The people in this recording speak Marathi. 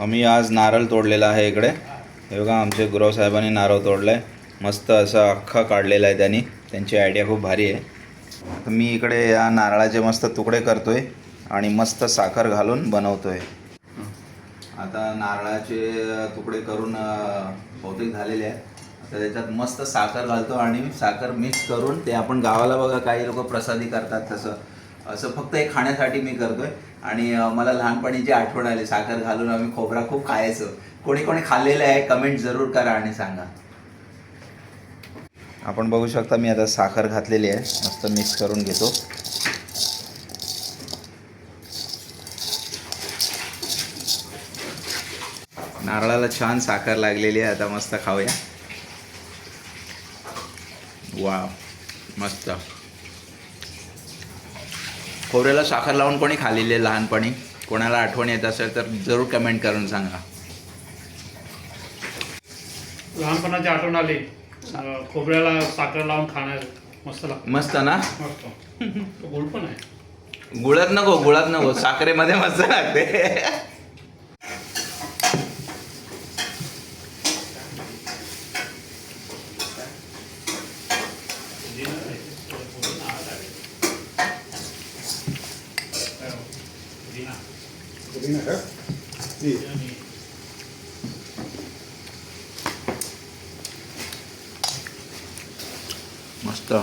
आम्ही आज नारळ तोडलेला आहे इकडे. हे बघा आमचे गुरव साहेबांनी नारळ तोडला आहे. मस्त असा अख्खा काढलेला आहे त्यांनी. त्यांची आयडिया खूप भारी आहे. तर मी इकडे या नारळाचे मस्त तुकडे करतोय आणि मस्त साखर घालून बनवतोय. आता नारळाचे तुकडे करून बहुतेक झालेले आहेत. आता त्याच्यात मस्त साखर घालतो आणि साखर मिक्स करून ते आपण गावाला बघा काही लोक प्रसादी करतात तसं. असं फक्त एक खाण्यासाठी मी करतोय. आणि मला लहानपणीची आठवण आली. साखर घालून आम्ही खोबरा खूप खायचो. कोणी कोणी खाल्लेलं आहे कमेंट जरूर करा आणि सांगा. आपण बघू शकता मी आता साखर घातलेली आहे. मस्त मिक्स करून घेतो. नारळाला छान साखर लागलेली आहे. आता मस्त खाऊया. वाव मस्त. खोबऱ्याला साखर लावून कोणी खाल्लेली आहे लहानपणी? कोणाला आठवण येत असेल तर जरूर कमेंट करून सांगा. लहानपणाची आठवण आली. खोबऱ्याला साखर लावून खाणार मस्त लागतं. मस्त ना? मस्त. गुळ पण आहे. गुळात नको साखरेमध्ये मस्त लागते. मस्त.